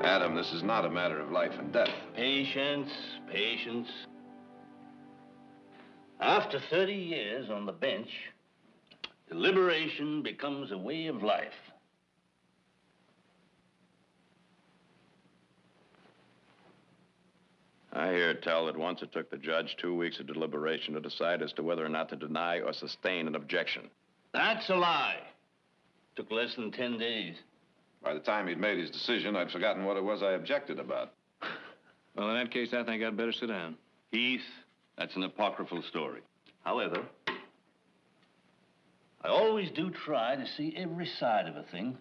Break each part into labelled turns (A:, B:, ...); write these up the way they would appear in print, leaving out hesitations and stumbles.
A: Adam, this is not a matter of life and death.
B: Patience, patience. After 30 years on the bench, deliberation becomes a way of life.
A: I hear tell that once it took the judge 2 weeks of deliberation to decide as to whether or not to deny or sustain an objection.
B: That's a lie. Took less than 10 days.
A: By the time he'd made his decision, I'd forgotten what it was I objected about.
C: Well, in that case, I think I'd better sit down.
B: Heath, that's an apocryphal story. However, I always do try to see every side of a thing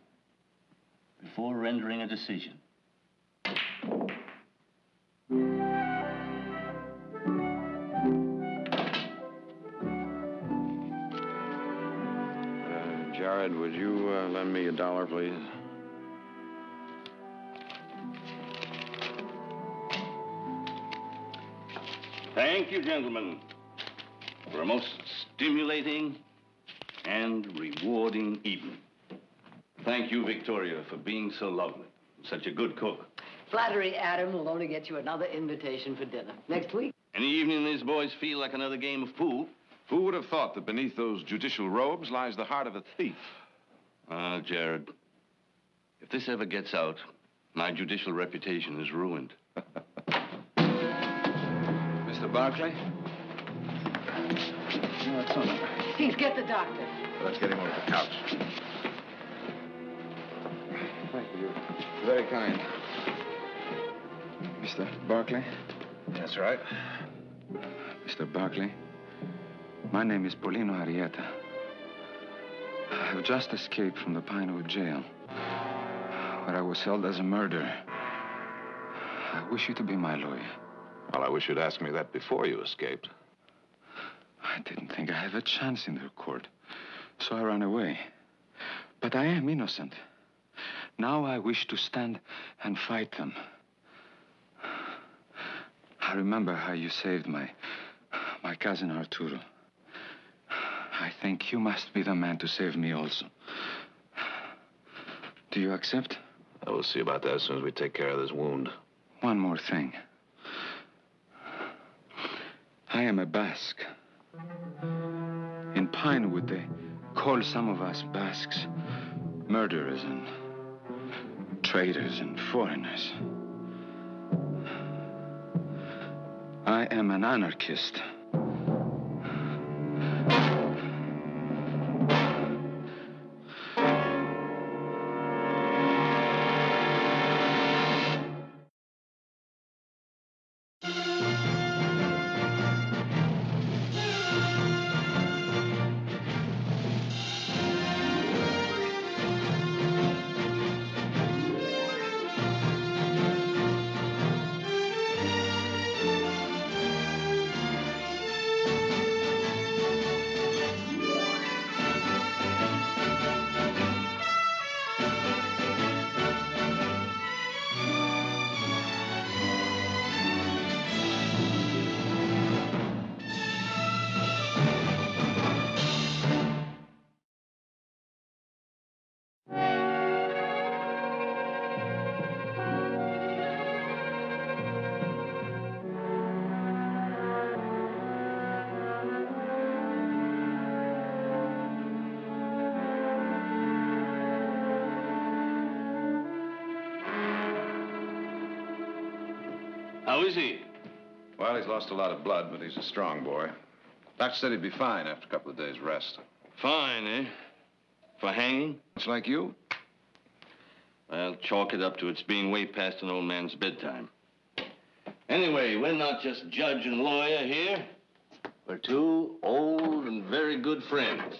B: before rendering a decision.
A: Jared, would you lend me $1, please?
B: Thank you, gentlemen, for a most stimulating and rewarding evening. Thank you, Victoria, for being so lovely. Such a good cook.
D: Flattery, Adam, will only get you another invitation for dinner. Next week?
B: Any evening these boys feel like another game of pool.
A: Who would have thought that beneath those judicial robes lies the heart of a thief?
B: Ah, Jared, if this ever gets out, my judicial reputation is ruined.
C: Mr. Barclay? No, it's not.
D: Please get the doctor.
A: Let's get him over the couch.
C: Thank you. Very kind. Mr. Barclay?
A: That's right.
C: Mr. Barclay, my name is Paulino Arrieta. I've just escaped from the Pinewood jail, where I was held as a murderer. I wish you to be my lawyer.
A: Well, I wish you'd asked me that before you escaped.
C: I didn't think I had a chance in their court, so I ran away. But I am innocent. Now I wish to stand and fight them. I remember how you saved my cousin Arturo. I think you must be the man to save me also. Do you accept?
A: I will see about that as soon as we take care of this wound.
C: One more thing. I am a Basque. In Pinewood, they call some of us Basques murderers and traitors and foreigners. I am an anarchist.
B: How is he?
A: Well, he's lost a lot of blood, but he's a strong boy. Doctor said he'd be fine after a couple of days' rest.
B: Fine, eh? For hanging?
A: It's like you.
B: Well, chalk it up to it's being way past an old man's bedtime. Anyway, we're not just judge and lawyer here. We're two old and very good friends.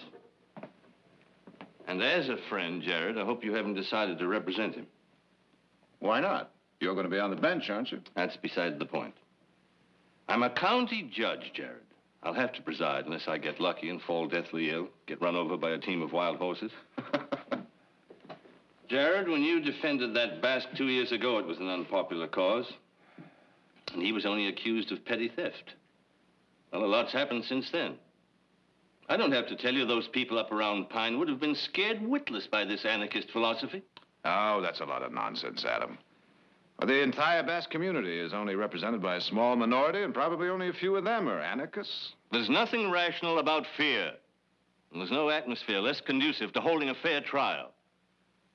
B: And as a friend, Jared, I hope you haven't decided to represent him.
A: Why not? You're going to be on the bench, aren't you?
B: That's beside the point. I'm a county judge, Jared. I'll have to preside unless I get lucky and fall deathly ill, get run over by a team of wild horses. Jared, when you defended that Basque 2 years ago, it was an unpopular cause. And he was only accused of petty theft. Well, a lot's happened since then. I don't have to tell you those people up around Pinewood have been scared witless by this anarchist philosophy.
A: Oh, that's a lot of nonsense, Adam.
E: Well, the entire Basque community is only represented by a small minority, and probably only a few of them are anarchists.
B: There's nothing rational about fear. And there's no atmosphere less conducive to holding a fair trial.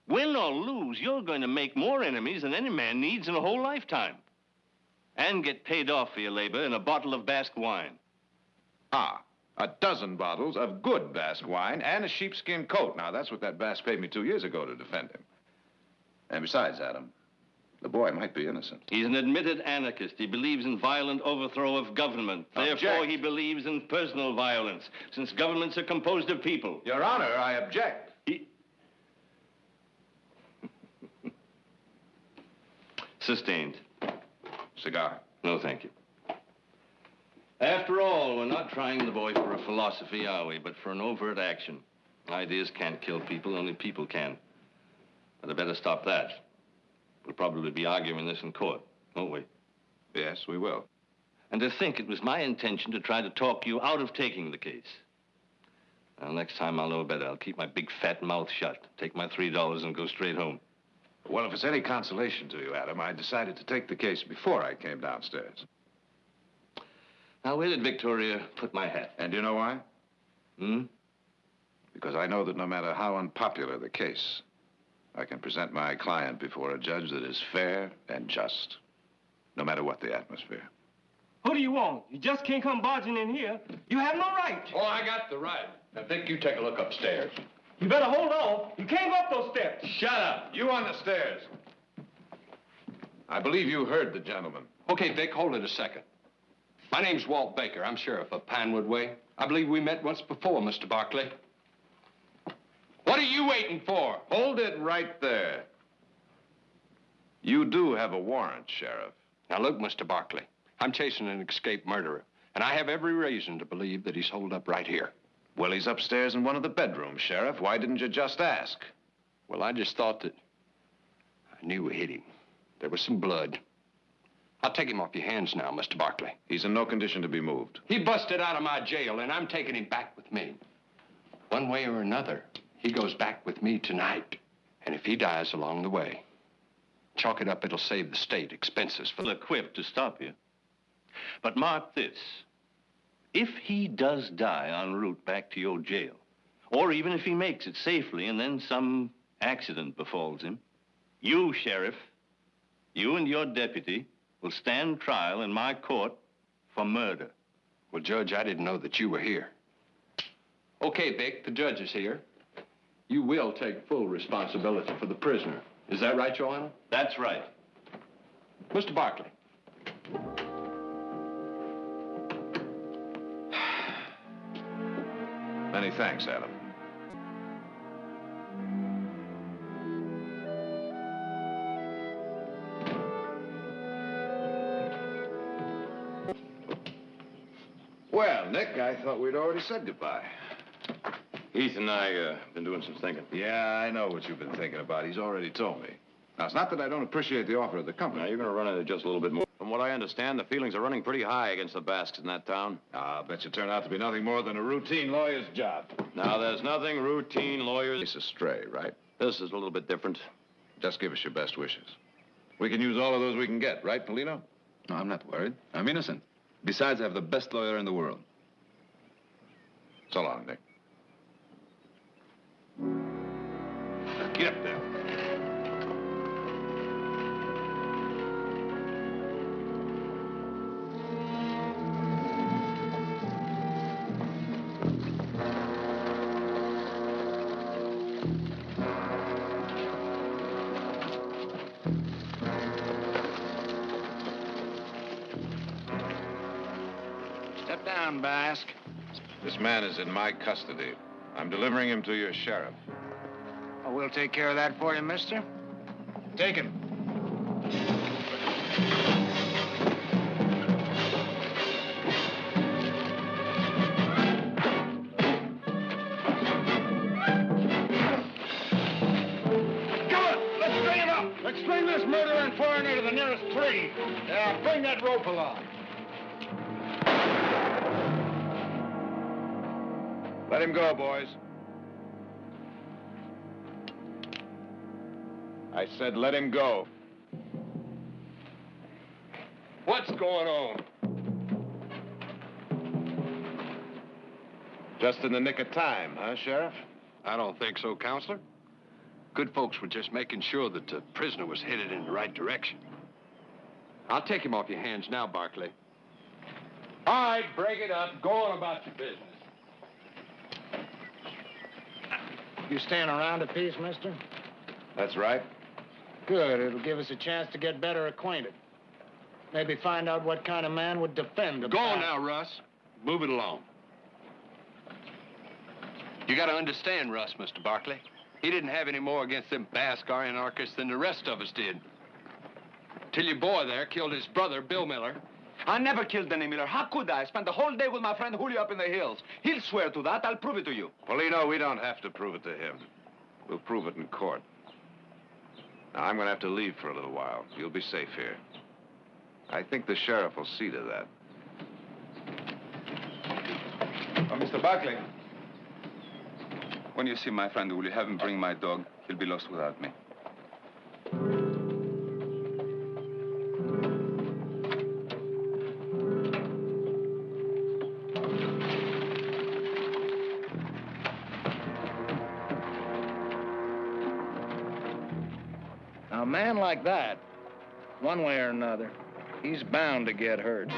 B: Win or lose, you're going to make more enemies than any man needs in a whole lifetime. And get paid off for your labor in a bottle of Basque wine.
E: Ah, a dozen bottles of good Basque wine and a sheepskin coat. Now, that's what that Basque paid me 2 years ago to defend him. And besides, Adam, the boy might be innocent.
B: He's an admitted anarchist. He believes in violent overthrow of government.
E: Object.
B: Therefore, he believes in personal violence, since governments are composed of people.
E: Your Honor, I object.
B: Sustained.
E: Cigar.
B: No, thank you. After all, we're not trying the boy for a philosophy, are we? But for an overt action. Ideas can't kill people, only people can. But I better stop that. We'll probably be arguing this in court, won't we?
E: Yes, we will.
B: And to think it was my intention to try to talk you out of taking the case. Well, next time I'll know better. I'll keep my big fat mouth shut, take my $3 and go straight home.
E: Well, if it's any consolation to you, Adam, I decided to take the case before I came downstairs.
B: Now, where did Victoria put my hat?
E: And do you know why?
B: Hmm?
E: Because I know that no matter how unpopular the case, I can present my client before a judge that is fair and just, no matter what the atmosphere.
F: Who do you want? You just can't come barging in here. You have no right.
E: Oh, I got the right. Now, Vic, you take a look upstairs.
F: You better hold on. You can't go up those steps.
E: Shut up. You on the stairs. I believe you heard the gentleman.
G: Okay, Vic, hold it a second. My name's Walt Baker. I'm sheriff of Pinewood Way. I believe we met once before, Mr. Barkley. What are you waiting for?
E: Hold it right there. You do have a warrant, Sheriff.
G: Now, look, Mr. Barkley, I'm chasing an escaped murderer, and I have every reason to believe that he's holed up right here.
E: Well, he's upstairs in one of the bedrooms, Sheriff. Why didn't you just ask?
G: Well, I just thought that I knew we hit him. There was some blood. I'll take him off your hands now, Mr. Barkley.
E: He's in no condition to be moved.
G: He busted out of my jail, and I'm taking him back with me. One way or another, he goes back with me tonight. And if he dies along the way, chalk it up, it'll save the state expenses for
B: Well equipped to stop you. But mark this. If he does die en route back to your jail, or even if he makes it safely and then some accident befalls him, you, Sheriff, you and your deputy will stand trial in my court for murder.
G: Well, Judge, I didn't know that you were here. Okay, Vic, the judge is here. You will take full responsibility for the prisoner. Is that right, Your Honor?
B: That's right.
G: Mr. Barkley.
E: Many thanks, Adam. Well, Nick, I thought we'd already said goodbye.
A: Heath and I been doing some thinking.
E: Yeah, I know what you've been thinking about. He's already told me. Now, it's not that I don't appreciate the offer of the company.
A: Now, you're going to run into just a little bit more. From what I understand, the feelings are running pretty high against the Basques in that town.
E: I'll bet you turn out to be nothing more than a routine lawyer's job.
A: Now, there's nothing routine lawyers...
E: It's a stray, right?
A: This is a little bit different.
E: Just give us your best wishes. We can use all of those we can get, right, Polino?
C: No, I'm not worried. I'm innocent. Besides, I have the best lawyer in the world.
E: So long, Nick.
B: Get up there.
E: Step down, Basque. This man is in my custody. I'm delivering him to your sheriff.
H: Oh, we'll take care of that for you, mister. Take him.
F: Come on, let's string him up. Let's string this murderer and foreigner to the nearest tree. Yeah, bring that rope along.
E: Let him go, boys. I said let him go.
G: What's going on?
E: Just in the nick of time, huh, Sheriff?
G: I don't think so, Counselor. Good folks were just making sure that the prisoner was headed in the right direction. I'll take him off your hands now, Barkley. All right, break it up. Go on about your business.
H: You staying around a piece, mister?
E: That's right.
H: Good. It'll give us a chance to get better acquainted. Maybe find out what kind of man would defend a...
G: Go on now, Russ. Move it along. You got to understand Russ, Mr. Barkley. He didn't have any more against them Basque anarchists than the rest of us did. Till your boy there killed his brother, Bill Miller.
C: I never killed any Miller. How could I? I spent the whole day with my friend Julio up in the hills. He'll swear to that. I'll prove it to you.
E: Polino, we don't have to prove it to him. We'll prove it in court. Now, I'm going to have to leave for a little while. You'll be safe here. I think the sheriff will see to that.
C: Oh, Mr. Barkley. When you see my friend, will you have him bring my dog? He'll be lost without me.
H: Now, a man like that, one way or another, he's bound to get hurt.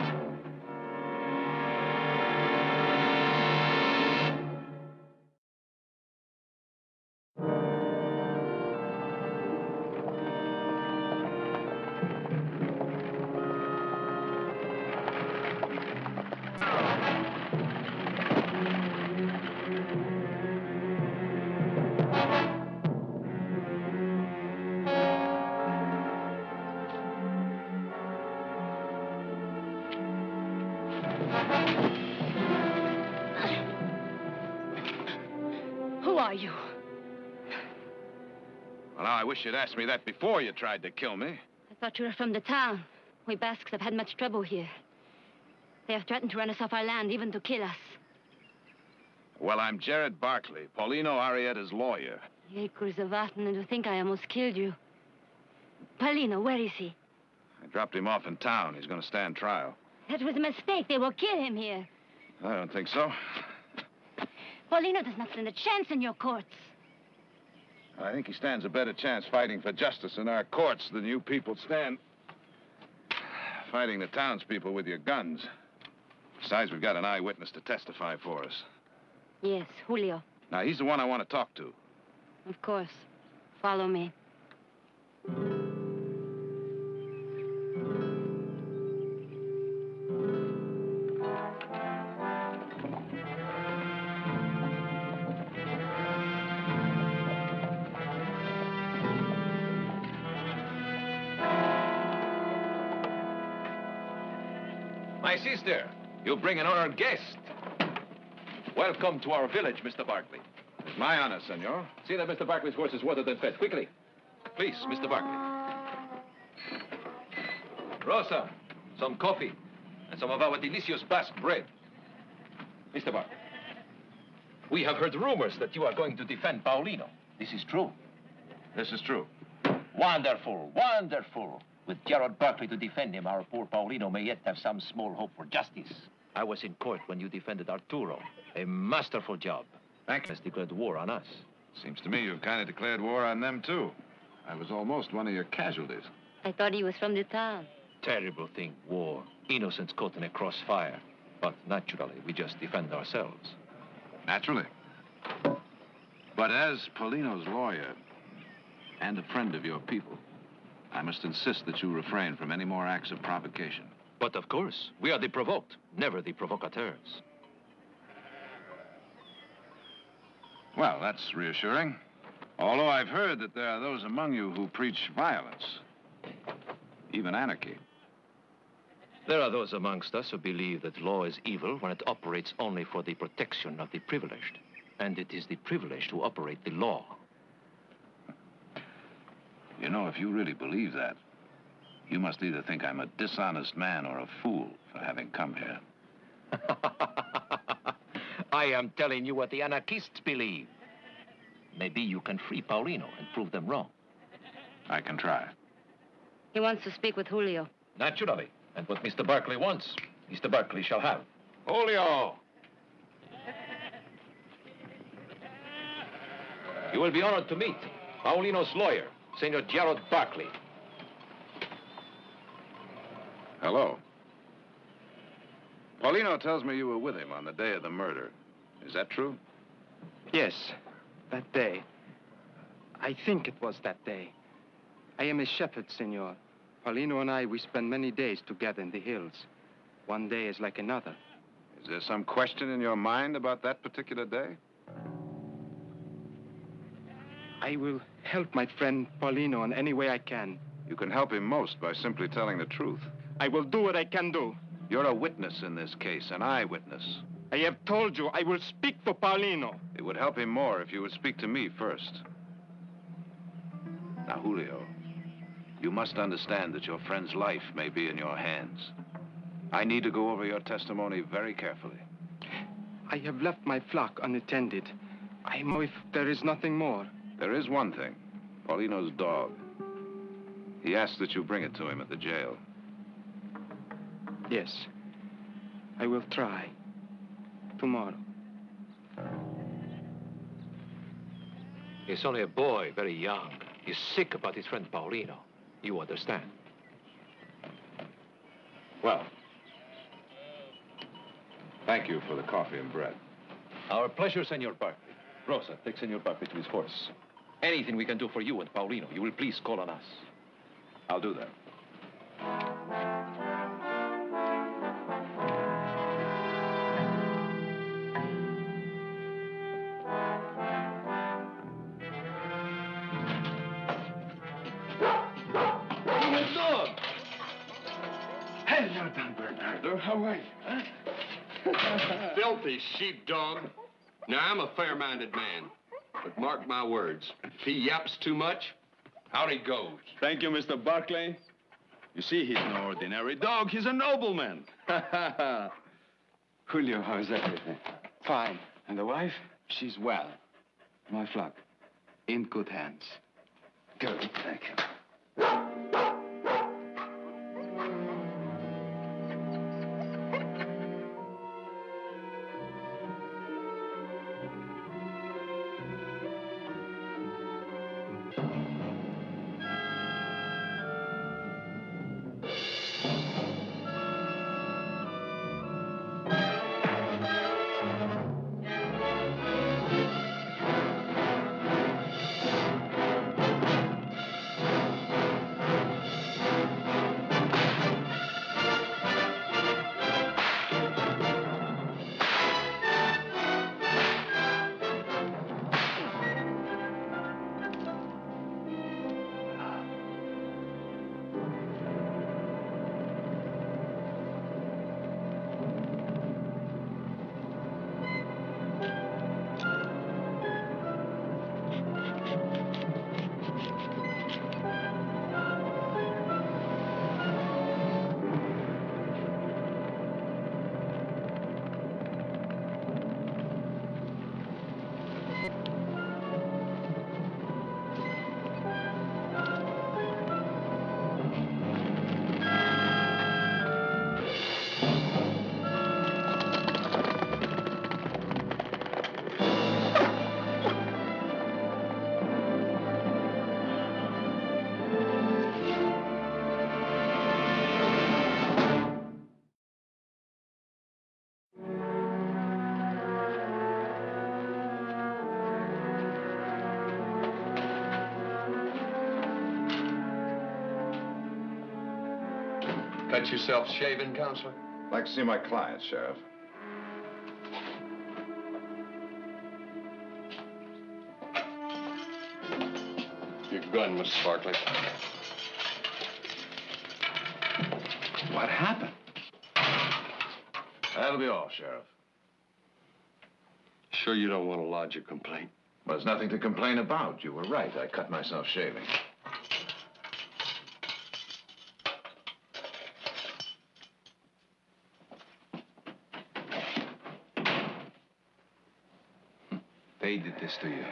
I: Who are you?
E: Well, now, I wish you'd asked me that before you tried to kill me.
I: I thought you were from the town. We Basques have had much trouble here. They have threatened to run us off our land, even to kill us.
E: Well, I'm Jared Barkley, Paulino Arrieta's lawyer.
I: Acres of Aten, and to think I almost killed you. Paulino, where is he?
E: I dropped him off in town. He's going to stand trial.
I: That was a mistake. They will kill him here.
E: I don't think so.
I: Paulino does not stand a chance in your courts.
E: I think he stands a better chance fighting for justice in our courts than you people stand fighting the townspeople with your guns. Besides, we've got an eyewitness to testify for us.
I: Yes, Julio.
E: Now, he's the one I want to talk to.
I: Of course. Follow me.
J: My sister, you bring an honored guest. Welcome to our village, Mr. Barkley.
E: It's my honor, senor.
J: See that Mr. Barkley's horse is watered and fed. Quickly. Please, Mr. Barkley. Rosa, some coffee and some of our delicious Basque bread. Mr. Barkley, we have heard rumors that you are going to defend Paulino. This is true.
E: This is true.
J: Wonderful, wonderful. With Gerard Barkley to defend him, our poor Paulino may yet have some small hope for justice. I was in court when you defended Arturo. A masterful job. Bank has declared war on us.
E: Seems to me you've kind of declared war on them, too. I was almost one of your casualties.
I: I thought he was from the town.
J: Terrible thing, war. Innocents caught in a crossfire. But naturally, we just defend ourselves.
E: Naturally. But as Paulino's lawyer and a friend of your people, I must insist that you refrain from any more acts of provocation.
J: But of course, we are the provoked, never the provocateurs.
E: Well, that's reassuring. Although I've heard that there are those among you who preach violence, even anarchy.
J: There are those amongst us who believe that law is evil when it operates only for the protection of the privileged. And it is the privileged who operate the law.
E: You know, if you really believe that, you must either think I'm a dishonest man or a fool for having come here.
J: I am telling you what the anarchists believe. Maybe you can free Paulino and prove them wrong.
E: I can try.
I: He wants to speak with Julio.
J: Naturally. And what Mr. Barkley wants, Mr. Barkley shall have.
E: Julio!
J: You will be honored to meet Paulino's lawyer, Senor Gerald Barkley.
E: Hello. Paulino tells me you were with him on the day of the murder. Is that true?
C: Yes, that day. I think it was that day. I am a shepherd, senor. Paulino and I, we spend many days together in the hills. One day is like another.
E: Is there some question in your mind about that particular day?
C: I will help my friend Paulino in any way I can.
E: You can help him most by simply telling the truth.
C: I will do what I can do.
E: You're a witness in this case, an eyewitness.
C: I have told you, I will speak for Paulino.
E: It would help him more if you would speak to me first. Now, Julio, you must understand that your friend's life may be in your hands. I need to go over your testimony very carefully.
C: I have left my flock unattended. I know if there is nothing more.
E: There is one thing. Paulino's dog. He asked that you bring it to him at the jail.
C: Yes. I will try. Tomorrow.
J: He's only a boy, very young. He's sick about his friend Paulino. You understand?
E: Well, thank you for the coffee and bread.
J: Our pleasure, Senor Barkley. Rosa, take Senor Barkley to his horse. Anything we can do for you and Paulino, you will please call on us.
E: I'll do that.
F: Hello, Don Bernardo. How are you? Huh?
G: Filthy sheepdog. Now, I'm a fair-minded man. But mark my words, if he yaps too much, out he goes.
A: Thank you, Mr. Barkley. You see, he's no ordinary dog. He's a nobleman.
C: Julio, how's everything? Fine. And the wife? She's well. My flock. In good hands. Good, thank you.
G: Got yourself shaving, Counselor?
E: I'd like to see my client, Sheriff.
G: Your gun, Mr. Barkley.
E: What happened? That'll be all, Sheriff.
G: Sure you don't want to lodge a complaint?
E: Well, there's nothing to complain about. You were right. I cut myself shaving.
C: They did this to you.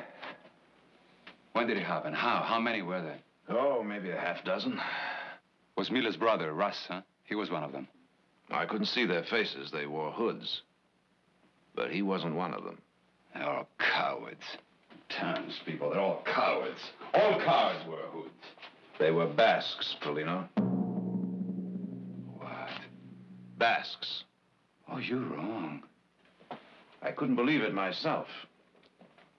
C: When did it happen? How? How many were there?
E: Oh, maybe a half dozen.
C: Was Miller's brother, Russ, huh? He was one of them.
E: I couldn't see their faces. They wore hoods. But he wasn't one of them.
C: They're all cowards. Townspeople, they're all cowards. All cowards wear hoods.
E: They were Basques, Polino.
C: What?
E: Basques.
C: Oh, you're wrong.
E: I couldn't believe it myself.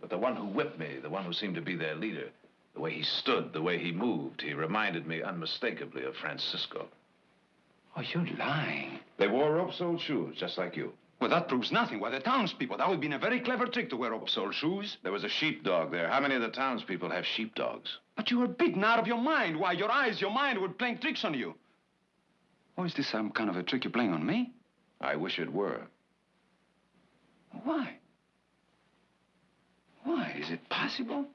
E: But the one who whipped me, the one who seemed to be their leader, the way he stood, the way he moved, he reminded me unmistakably of Francisco.
C: Oh, you're lying.
E: They wore rope-soled shoes, just like you.
C: Well, that proves nothing. Why, the townspeople. That would have been a very clever trick to wear rope-soled shoes.
E: There was a sheepdog there. How many of the townspeople have sheepdogs?
C: But you were beaten out of your mind. Why, your eyes, your mind were playing tricks on you. Or is this some kind of a trick you're playing on me?
E: I wish it were.
C: Why? Why? Is it possible?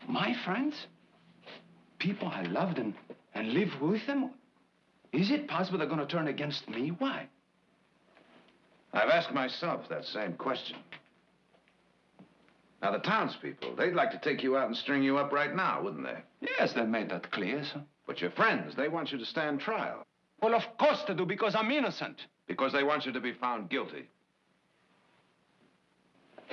C: My friends? People I loved and lived with them? Is it possible they're going to turn against me? Why?
E: I've asked myself that same question. Now, the townspeople, they'd like to take you out and string you up right now, wouldn't they?
C: Yes, they made that clear, sir.
E: But your friends, they want you to stand trial.
C: Well, of course they do, because I'm innocent.
E: Because they want you to be found guilty.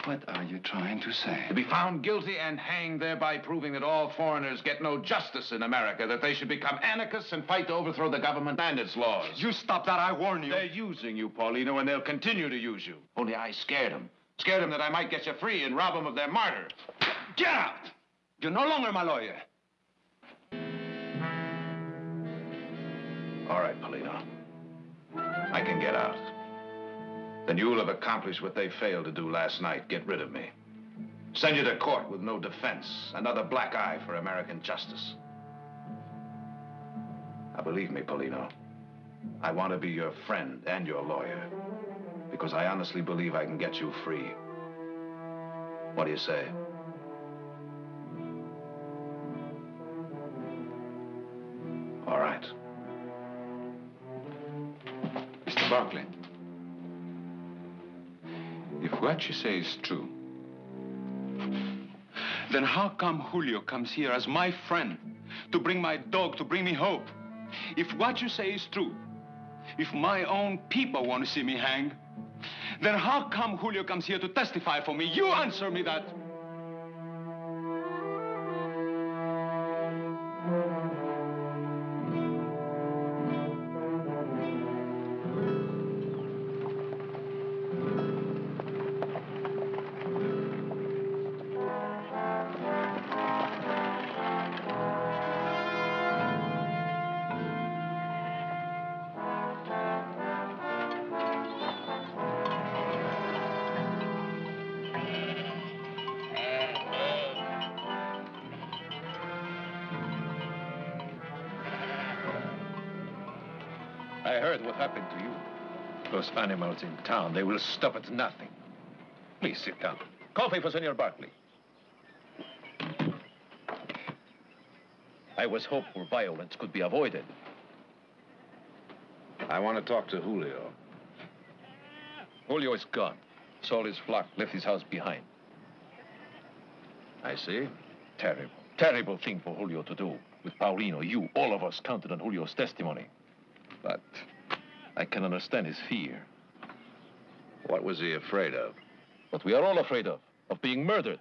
C: What are you trying to say?
E: To be found guilty and hanged, thereby proving that all foreigners get no justice in America, that they should become anarchists and fight to overthrow the government and its laws.
C: You stop that, I warn you.
E: They're using you, Paulino, and they'll continue to use you. Only I scared them. Scared them that I might get you free and rob them of their martyr.
C: Get out! You're no longer my lawyer.
E: All right, Paulino. I can get out. Then you'll have accomplished what they failed to do last night. Get rid of me. Send you to court with no defense. Another black eye for American justice. Now, believe me, Paulino, I want to be your friend and your lawyer. Because I honestly believe I can get you free. What do you say? All right.
C: Mr. Barkley, if what you say is true, then how come Julio comes here as my friend to bring my dog, to bring me hope? If what you say is true, if my own people want to see me hang, then how come Julio comes here to testify for me? You answer me that.
J: I heard what happened to you. Those animals in town, they will stop at nothing. Please sit down. Coffee for Senor Barkley. I was hopeful violence could be avoided.
E: I want to talk to Julio.
J: Julio is gone. Sold his flock, left his house behind.
E: I see.
J: Terrible, terrible thing for Julio to do. With Paulino, you, all of us counted on Julio's testimony. But I can understand his fear.
E: What was he afraid of?
J: What we are all afraid of being murdered.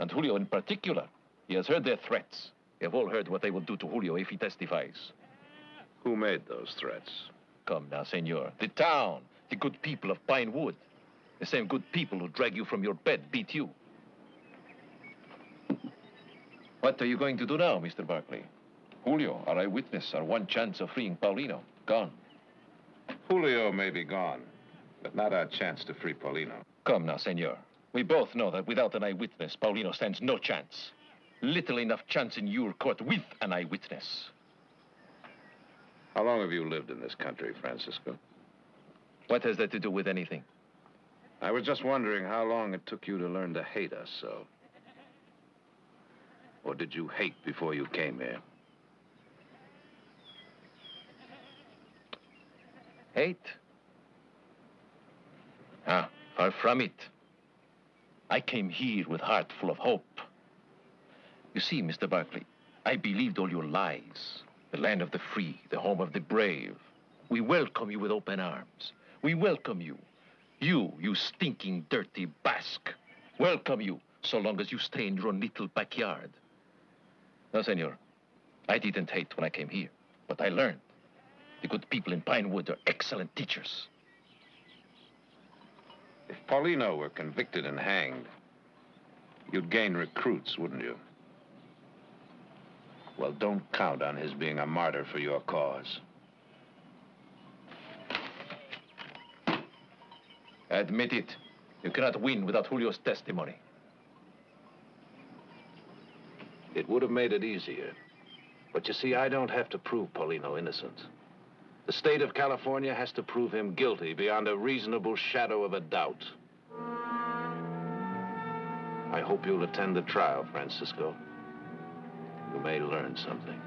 J: And Julio in particular. He has heard their threats. We have all heard what they will do to Julio if he testifies.
E: Who made those threats?
J: Come now, senor. The town, the good people of Pine Wood. The same good people who drag you from your bed, beat you. What are you going to do now, Mr. Barkley? Julio, our eyewitness, our one chance of freeing Paulino, gone.
E: Julio may be gone, but not our chance to free Paulino.
J: Come now, senor. We both know that without an eyewitness, Paulino stands no chance. Little enough chance in your court with an eyewitness.
E: How long have you lived in this country, Francisco?
J: What has that to do with anything?
E: I was just wondering how long it took you to learn to hate us so. Or did you hate before you came here?
J: Hate? Ah, far from it. I came here with heart full of hope. You see, Mr. Barkley, I believed all your lies. The land of the free, the home of the brave. We welcome you with open arms. We welcome you. You stinking, dirty Basque. Welcome you, so long as you stay in your own little backyard. No, senor. I didn't hate when I came here, but I learned. The good people in Pinewood are excellent teachers.
E: If Paulino were convicted and hanged, you'd gain recruits, wouldn't you? Well, don't count on his being a martyr for your cause.
J: Admit it. You cannot win without Julio's testimony.
E: It would have made it easier. But you see, I don't have to prove Paulino innocent. The state of California has to prove him guilty beyond a reasonable shadow of a doubt. I hope you'll attend the trial, Francisco. You may learn something.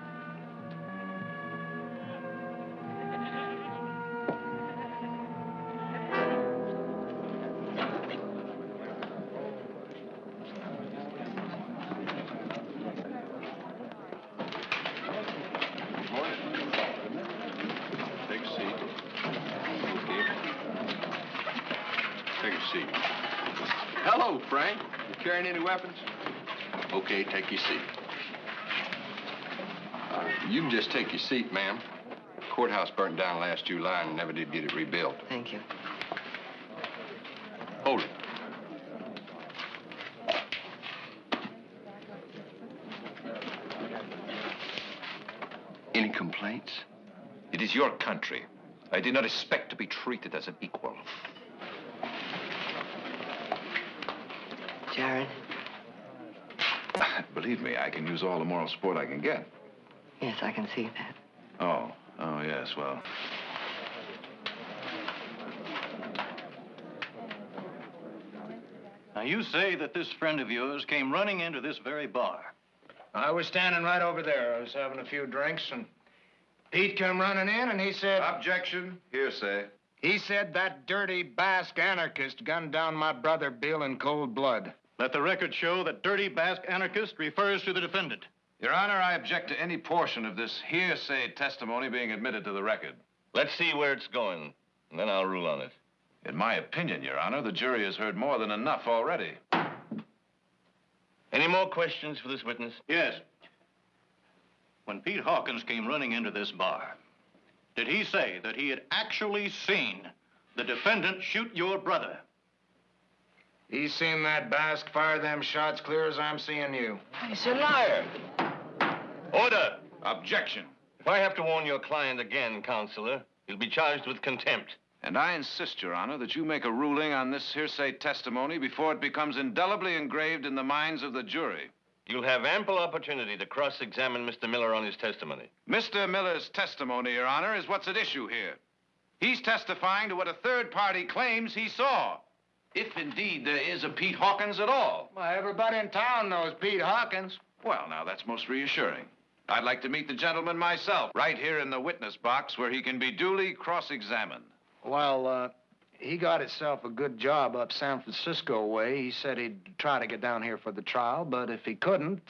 G: Hello, Frank. You carrying any weapons? Okay, take your seat. You can just take your seat, ma'am. Courthouse burnt down last July and never did get it rebuilt.
D: Thank you.
G: Hold it. Any complaints?
E: It is your country. I did not expect to be treated as an equal.
D: Jared?
E: Believe me, I can use all the moral support I can get.
D: Yes, I can see that.
E: Oh, yes, well.
K: Now, you say that this friend of yours came running into this very bar.
H: I was standing right over there. I was having a few drinks, and Pete came running in, and he said...
E: Objection. Hearsay.
H: He said that dirty Basque anarchist gunned down my brother Bill in cold blood.
K: Let the record show that dirty Basque anarchist refers to the defendant.
E: Your Honor, I object to any portion of this hearsay testimony being admitted to the record.
B: Let's see where it's going, and then I'll rule on it.
E: In my opinion, Your Honor, the jury has heard more than enough already.
B: Any more questions for this witness?
K: Yes. When Pete Hawkins came running into this bar, did he say that he had actually seen the defendant shoot your brother?
H: He's seen that Basque fire them shots clear as I'm seeing you.
B: He's a liar. Order.
E: Objection.
B: If I have to warn your client again, Counselor, he'll be charged with contempt.
E: And I insist, Your Honor, that you make a ruling on this hearsay testimony before it becomes indelibly engraved in the minds of the jury.
B: You'll have ample opportunity to cross-examine Mr. Miller on his testimony.
E: Mr. Miller's testimony, Your Honor, is what's at issue here. He's testifying to what a third party claims he saw. If indeed there is a Pete Hawkins at all.
H: Well, everybody in town knows Pete Hawkins.
E: Well, now, that's most reassuring. I'd like to meet the gentleman myself, right here in the witness box where he can be duly cross-examined.
H: Well, he got himself a good job up San Francisco way. He said he'd try to get down here for the trial, but if he couldn't,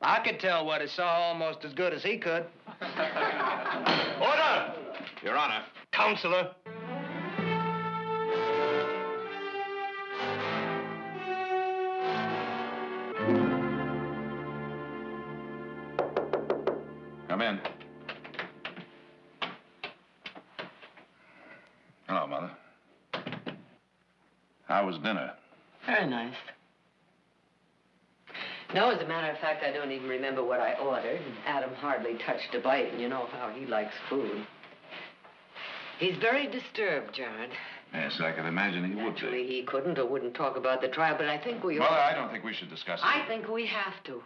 H: I could tell what he saw almost as good as he could.
B: Order!
E: Your Honor.
B: Counselor.
E: Come in. Hello, Mother. How was dinner?
D: Very nice. No, as a matter of fact, I don't even remember what I ordered. Adam hardly touched a bite, and you know how he likes food. He's very disturbed, Jared.
E: Yes, I can imagine he would be.
D: Actually, he couldn't or wouldn't talk about the trial, but I think we...
E: Mother, I don't think we should discuss it.
D: I think we have to.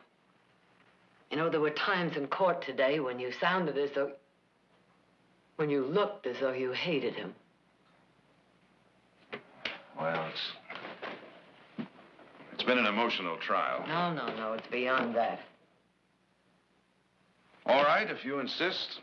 D: You know, there were times in court today when you sounded as though... when you looked as though you hated him.
E: Well, it's been an emotional trial.
D: No, it's beyond that.
E: All right, if you insist.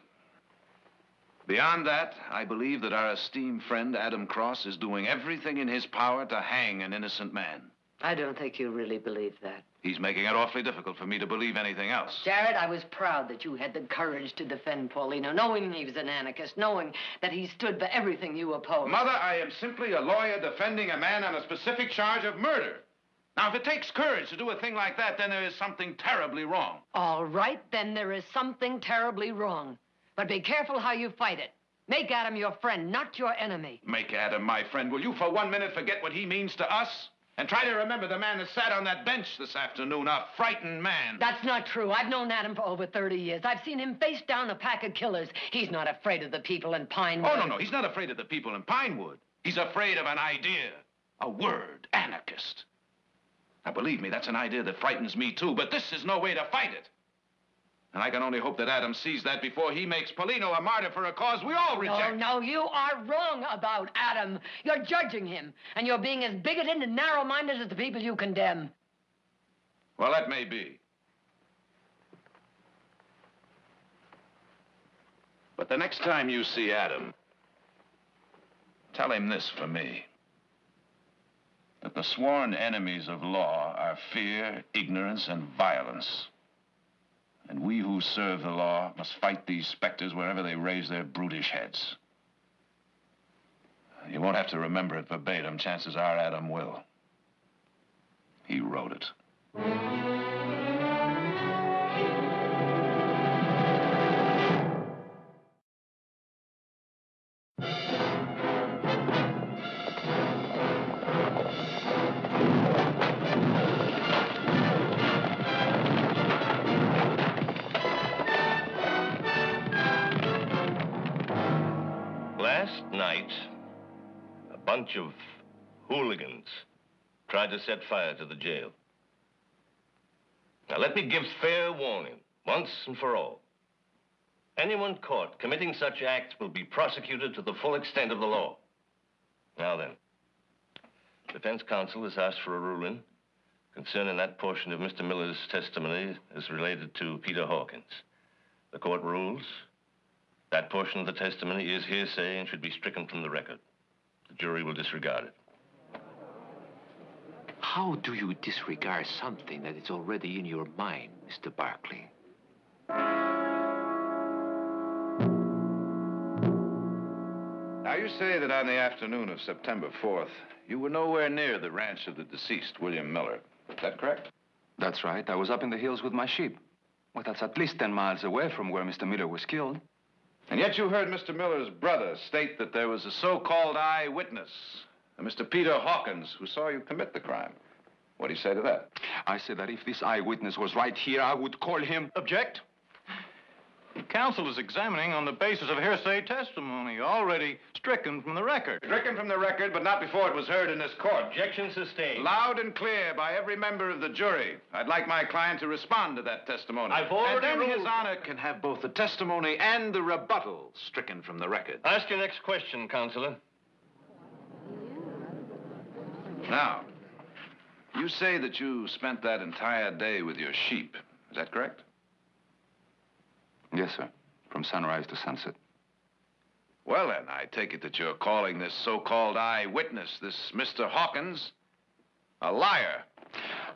E: Beyond that, I believe that our esteemed friend, Adam Cross, is doing everything in his power to hang an innocent man.
D: I don't think you really believe that.
E: He's making it awfully difficult for me to believe anything else.
D: Jared, I was proud that you had the courage to defend Paulino, knowing he was an anarchist, knowing that he stood for everything you opposed.
E: Mother, I am simply a lawyer defending a man on a specific charge of murder. Now, if it takes courage to do a thing like that, then there is something terribly wrong.
D: All right, then there is something terribly wrong. But be careful how you fight it. Make Adam your friend, not your enemy.
E: Make Adam my friend. Will you for 1 minute forget what he means to us? And try to remember the man that sat on that bench this afternoon, a frightened man.
D: That's not true. I've known Adam for over 30 years. I've seen him face down a pack of killers. He's not afraid of the people in Pinewood.
E: Oh, no. He's not afraid of the people in Pinewood. He's afraid of an idea. A word. Anarchist. Now, believe me, that's an idea that frightens me, too. But this is no way to fight it. And I can only hope that Adam sees that before he makes Paulino a martyr for a cause we all reject.
D: No, you are wrong about Adam. You're judging him, and you're being as bigoted and narrow-minded as the people you condemn.
E: Well, that may be. But the next time you see Adam, tell him this for me. That the sworn enemies of law are fear, ignorance, and violence. And we who serve the law must fight these specters wherever they raise their brutish heads. You won't have to remember it verbatim. Chances are Adam will. He wrote it.
B: Last night, a bunch of hooligans tried to set fire to the jail. Now, let me give fair warning, once and for all. Anyone caught committing such acts will be prosecuted to the full extent of the law. Now then, defense counsel has asked for a ruling concerning that portion of Mr. Miller's testimony as related to Peter Hawkins. The court rules that portion of the testimony is hearsay and should be stricken from the record. The jury will disregard it.
J: How do you disregard something that is already in your mind, Mr. Barkley?
E: Now, you say that on the afternoon of September 4th, you were nowhere near the ranch of the deceased, William Miller. Is that correct?
C: That's right. I was up in the hills with my sheep. Well, that's at least 10 miles away from where Mr. Miller was killed.
E: And yet you heard Mr. Miller's brother state that there was a so-called eyewitness, a Mr. Peter Hawkins, who saw you commit the crime. What do you say to that?
C: I said that if this eyewitness was right here, I would call him...
K: Object. Counsel is examining on the basis of hearsay testimony, already stricken from the record.
E: Stricken from the record, but not before it was heard in this court.
B: Objection sustained.
E: Loud and clear by every member of the jury. I'd like my client to respond to that testimony.
B: I've already
E: And then
B: ruled.
E: His Honor can have both the testimony and the rebuttal stricken from the record.
B: Ask your next question, Counselor.
E: Now, you say that you spent that entire day with your sheep. Is that correct?
C: Yes, sir. From sunrise to sunset.
E: Well, then, I take it that you're calling this so-called eyewitness, this Mr. Hawkins, a liar.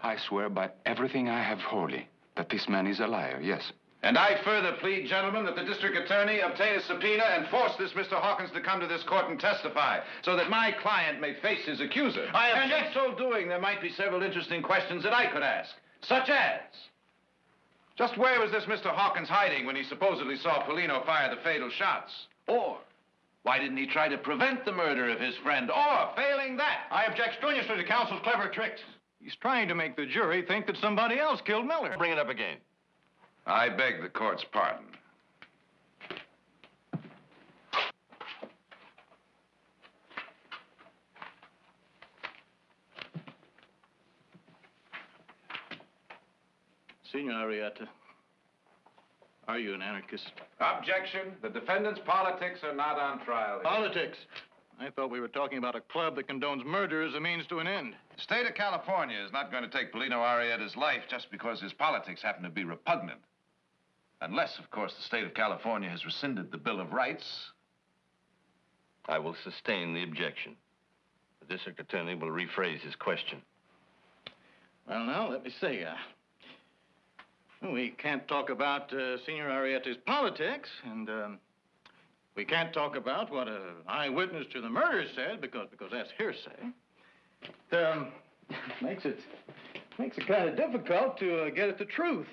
C: I swear by everything I have holy that this man is a liar, yes.
E: And I further plead, gentlemen, that the district attorney obtain a subpoena and force this Mr. Hawkins to come to this court and testify, so that my client may face his accuser. And in so doing, there might be several interesting questions that I could ask, such as... just where was this Mr. Hawkins hiding when he supposedly saw Paulino fire the fatal shots? Or why didn't he try to prevent the murder of his friend? Or, failing that...
K: I object strenuously to counsel's clever tricks. He's trying to make the jury think that somebody else killed Miller.
B: Bring it up again.
E: I beg the court's pardon.
K: Senor Arrieta, are you an anarchist?
E: Objection. The defendant's politics are not on trial.
K: Politics? I thought we were talking about a club that condones murder as a means to an end.
E: The state of California is not going to take Paulino Arrieta's life just because his politics happen to be repugnant. Unless, of course, the state of California has rescinded the Bill of Rights.
B: I will sustain the objection. The district attorney will rephrase his question.
K: Well, now, let me see. We can't talk about Senor Arrieta's politics, and we can't talk about what an eyewitness to the murder said, because that's hearsay. It makes it kind of difficult to get at the truth.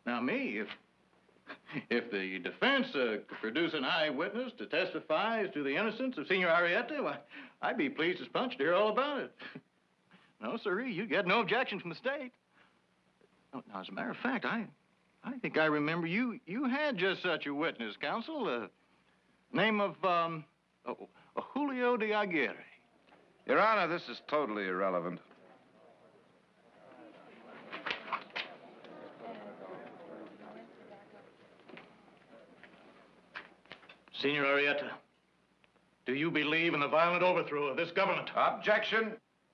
K: Now, me, if the defense could produce an eyewitness to testify as to the innocence of Senor Arrieta, well, I'd be pleased as punch to hear all about it. No, sirree, you get no objection from the state. Now, as a matter of fact, I think I remember you had just such a witness, counsel. Name of Julio de Aguirre.
E: Your Honor, this is totally irrelevant.
K: Senor Arrieta, do you believe in the violent overthrow of this government?
E: Objection.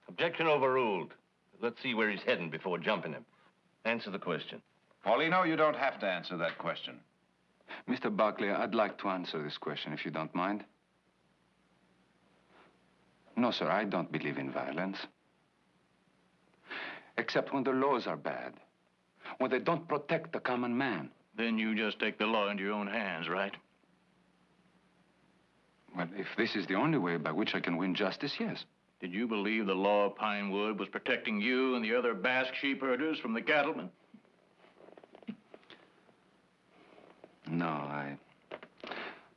B: Objection overruled. Let's see where he's heading before jumping him. Answer the question.
E: Paulino, you don't have to answer that question.
C: Mr. Buckley, I'd like to answer this question, if you don't mind. No, sir, I don't believe in violence. Except when the laws are bad. When they don't protect the common man.
K: Then you just take the law into your own hands, right?
C: Well, if this is the only way by which I can win justice, yes.
K: Did you believe the law of Pinewood was protecting you and the other Basque sheep herders from the cattlemen?
C: No,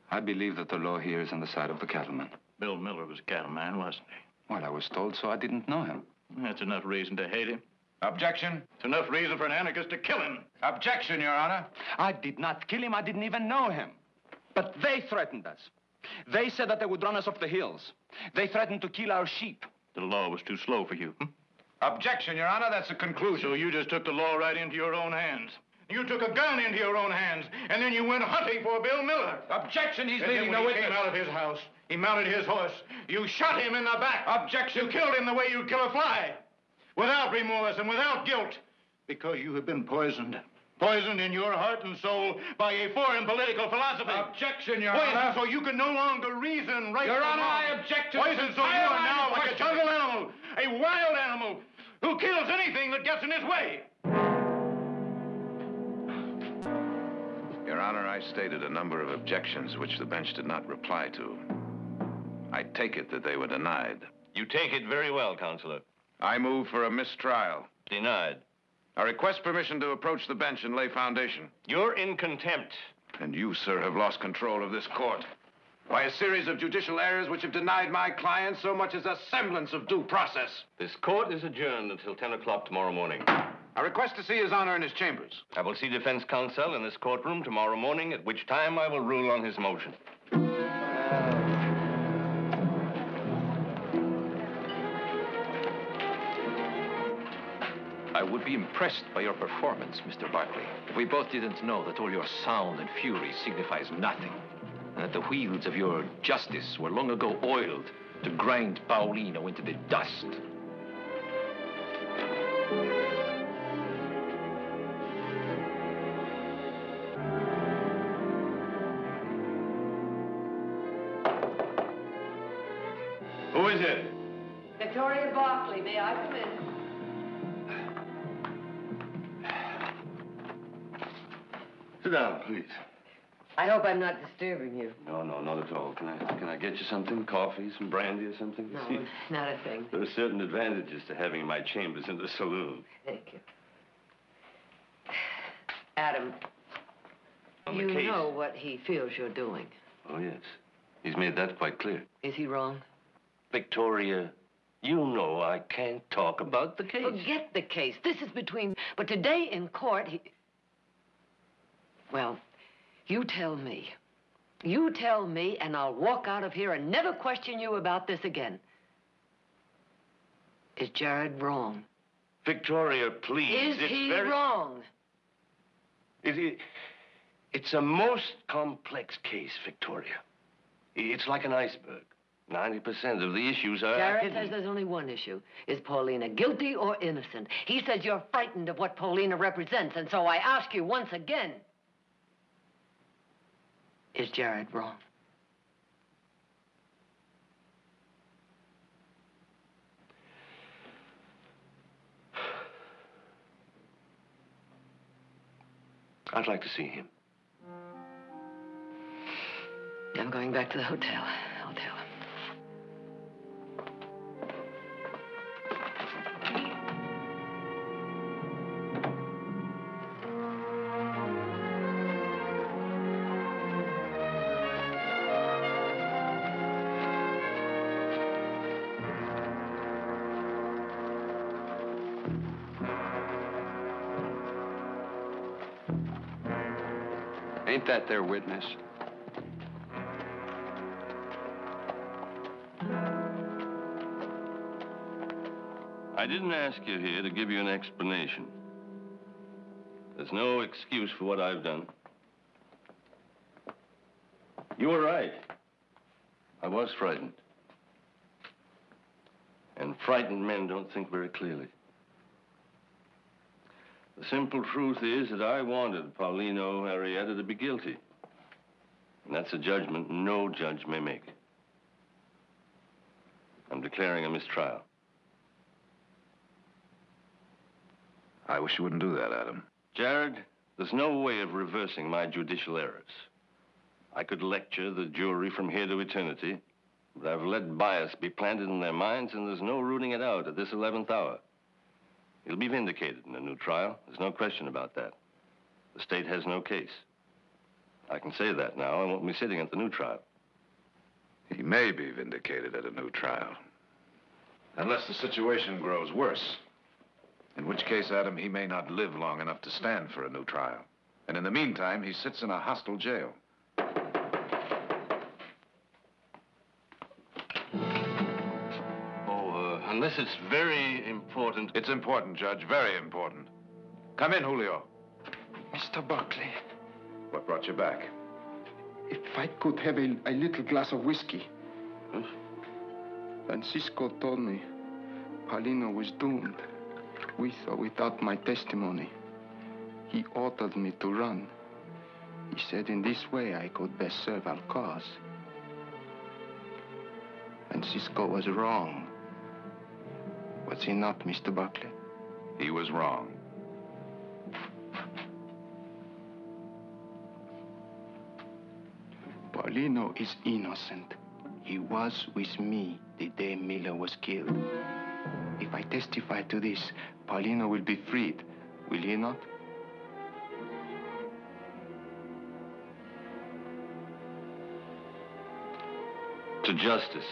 C: I believe that the law here is on the side of the cattleman.
K: Bill Miller was a cattleman, wasn't he?
C: Well, I was told so. I didn't know him.
K: That's enough reason to hate him.
E: Objection.
K: It's enough reason for an anarchist to kill him.
E: Objection, Your Honor.
C: I did not kill him. I didn't even know him. But they threatened us. They said that they would run us off the hills. They threatened to kill our sheep.
K: The law was too slow for you.
E: Objection, Your Honor. That's a conclusion.
K: So you just took the law right into your own hands. You took a gun into your own hands, and then you went hunting for Bill Miller.
E: Objection, he's
K: and
E: leading
K: then
E: the
K: when he
E: witness.
K: came out of his house, he mounted his horse. You shot him in the back.
E: Objection.
K: You killed him the way you kill a fly. Without remorse and without guilt. Because you have been poisoned. Poisoned in your heart and soul by a foreign political philosophy.
E: Objection, Your
K: Poisoned
E: Honor.
K: so you can no longer reason right
E: Your
K: from
E: Honor,
K: wrong.
E: I object to
K: Poisoned so you are now like a jungle animal, a wild animal, who kills anything that gets in his way.
E: Your Honor, I stated a number of objections which the bench did not reply to. I take it that they were denied.
B: You take it very well, Counselor.
E: I move for a mistrial.
B: Denied.
E: I request permission to approach the bench and lay foundation.
B: You're in contempt.
E: And you, sir, have lost control of this court by a series of judicial errors which have denied my client so much as a semblance of due process.
B: This court is adjourned until 10 o'clock tomorrow morning.
E: I request to see His Honor in his chambers.
B: I will see defense counsel in this courtroom tomorrow morning, at which time I will rule on his motion.
J: I would be impressed by your performance, Mr. Barkley, if we both didn't know that all your sound and fury signifies nothing, and that the wheels of your justice were long ago oiled to grind Paulino into the dust.
B: Who is it?
D: Victoria Barkley, may I come in?
B: Sit down, please.
D: I hope I'm not disturbing you.
B: No, not at all. Can I get you something? Coffee, some brandy or something?
D: No, not a thing.
B: There are certain advantages to having my chambers in the saloon.
D: Thank you. Adam,
B: On the
D: you
B: case.
D: know what he feels you're doing.
B: Oh, yes. He's made that quite clear.
D: Is he wrong?
B: Victoria, you know I can't talk about the case.
D: Forget the case. This is between... But today in court, he... Well, you tell me. You tell me, and I'll walk out of here and never question you about this again. Is Jared wrong?
B: Victoria, please.
D: Is he wrong?
B: It's a most complex case, Victoria. It's like an iceberg. 90% of the issues are
D: Jared
B: hidden.
D: says there's only one issue. Is Paulina guilty or innocent? He says you're frightened of what Paulina represents, and so I ask you once again, is Jared wrong?
G: I'd like to see him.
D: I'm going back to the hotel. I'll tell him.
G: Ain't that their witness?
B: I didn't ask you here to give you an explanation. There's no excuse for what I've done. You were right. I was frightened. And frightened men don't think very clearly. The simple truth is that I wanted Paulino Arrieta to be guilty. And that's a judgment no judge may make. I'm declaring a mistrial.
E: I wish you wouldn't do that, Adam.
B: Jared, there's no way of reversing my judicial errors. I could lecture the jury from here to eternity, but I've let bias be planted in their minds, and there's no rooting it out at this 11th hour. He'll be vindicated in a new trial. There's no question about that. The state has no case. I can say that now. I won't be sitting at the new trial.
E: He may be vindicated at a new trial. Unless the situation grows worse. In which case, Adam, he may not live long enough to stand for a new trial. And in the meantime, he sits in a hostile jail.
B: Unless it's very important.
E: It's important, Judge, very important. Come in, Julio.
C: Mr. Buckley,
E: What brought you back?
C: if I could have a little glass of whiskey.
B: Huh?
C: Francisco told me Paulino was doomed, with or without my testimony. He ordered me to run. He said in this way I could best serve our cause. Francisco was wrong. Was he not, Mr. Buckley?
E: He was wrong.
C: Paulino is innocent. He was with me the day Miller was killed. If I testify to this, Paulino will be freed, will he not?
B: To justice.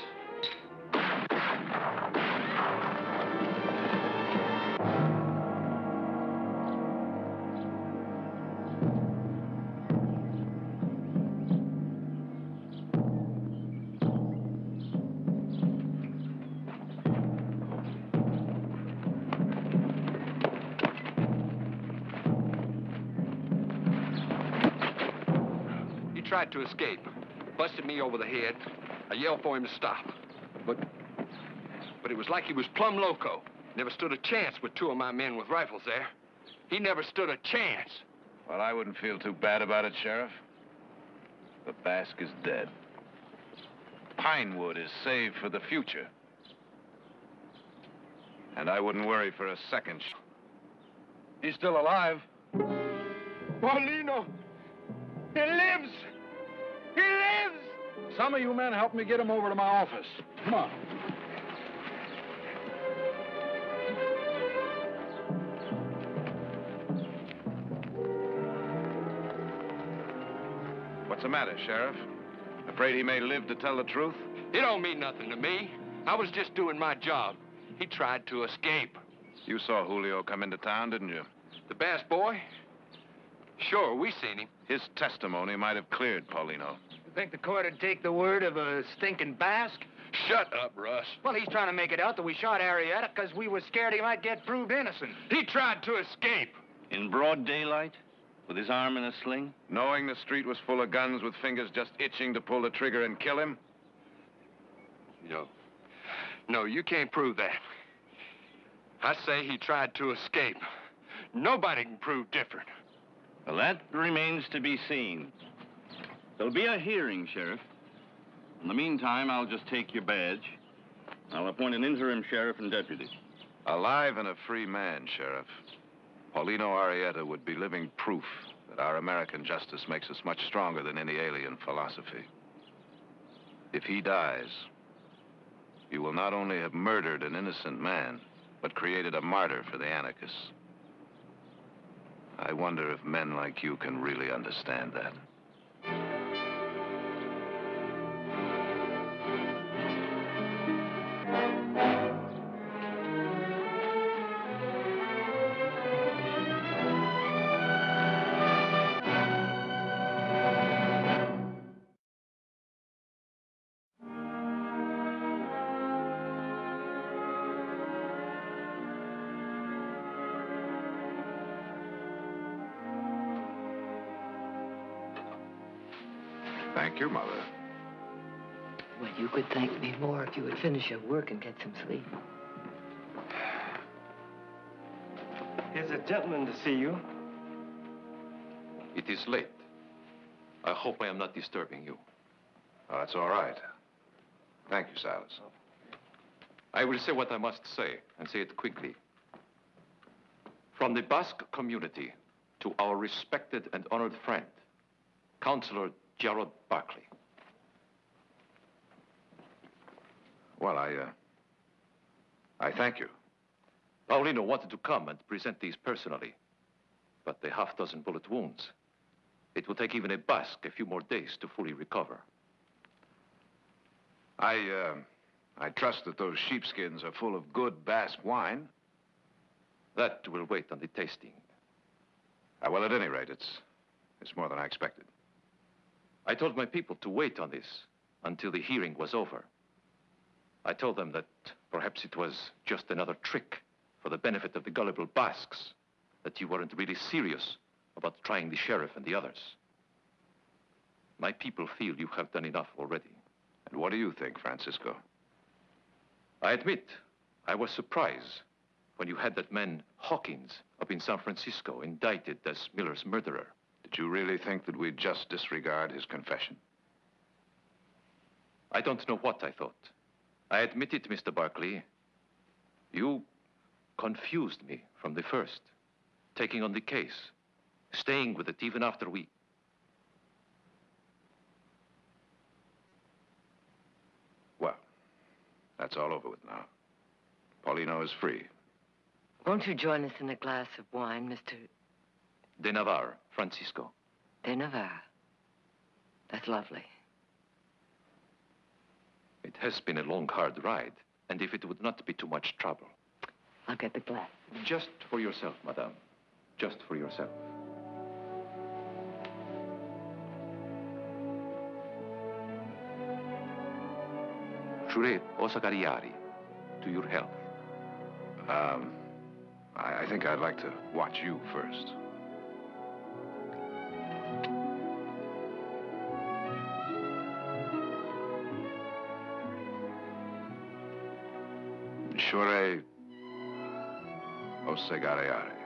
G: Tried to escape. Busted me over the head. I yelled for him to stop. But it was like he was plumb loco. Never stood a chance with two of my men with rifles there. He never stood a chance.
E: Well, I wouldn't feel too bad about it, Sheriff. The Basque is dead. Pinewood is saved for the future. And I wouldn't worry for a second.
F: He's still alive.
C: Paulino! He lives! He lives!
F: Some of you men help me get him over to my office. Come on.
E: What's the matter, Sheriff? Afraid he may live to tell the truth?
G: It don't mean nothing to me. I was just doing my job. He tried to escape.
E: You saw Julio come into town, didn't you?
G: The Bass boy? Sure, we seen him.
E: His testimony might have cleared Paulino.
H: You think the court would take the word of a stinking Basque?
G: Shut up, Russ.
H: Well, he's trying to make it out that we shot Arrieta because we were scared he might get proved innocent.
G: He tried to escape.
B: In broad daylight? With his arm in a sling?
E: Knowing the street was full of guns with fingers just itching to pull the trigger and kill him?
G: No, you can't prove that. I say he tried to escape. Nobody can prove different.
B: Well, that remains to be seen. There'll be a hearing, Sheriff. In the meantime, I'll just take your badge. I'll appoint an interim sheriff and deputy.
E: Alive and a free man, Sheriff. Paulino Arrieta would be living proof that our American justice makes us much stronger than any alien philosophy. If he dies, you will not only have murdered an innocent man, but created a martyr for the anarchists. I wonder if men like you can really understand that. Thank you, Mother.
D: Well, you could thank me more if you would finish your work and get some sleep.
L: Here's a gentleman to see you.
G: It is late. I hope I am not disturbing you.
E: Oh, that's all right. Thank you, Silas.
G: I will say what I must say, and say it quickly. From the Basque community to our respected and honored friend, Councilor Gerard Barkley.
E: Well, I thank you.
G: Paulino wanted to come and present these personally, but the half-dozen bullet wounds. It will take even a Basque a few more days to fully recover.
E: I trust that those sheepskins are full of good Basque wine.
G: That will wait on the tasting.
E: Well, at any rate, it's more than I expected.
G: I told my people to wait on this until the hearing was over. I told them that perhaps it was just another trick for the benefit of the gullible Basques, that you weren't really serious about trying the sheriff and the others. My people feel you have done enough already.
E: And what do you think, Francisco?
G: I admit, I was surprised when you had that man Hawkins up in San Francisco indicted as Miller's murderer.
E: Did you really think that we'd just disregard his confession?
G: I don't know what I thought. I admit it, Mr. Barkley. You confused me from the first, taking on the case, staying with it even after we...
E: Well, that's all over with now. Paulino is free.
D: Won't you join us in a glass of wine, Mr.
G: De Navarre, Francisco.
D: De Navarre. That's lovely.
G: It has been a long, hard ride, and if it would not be too much trouble...
D: I'll get the glass.
G: Just for yourself, madame. Just for yourself. Jure Osagariari, to your health.
E: I think I'd like to watch you first. Jure Osagariari.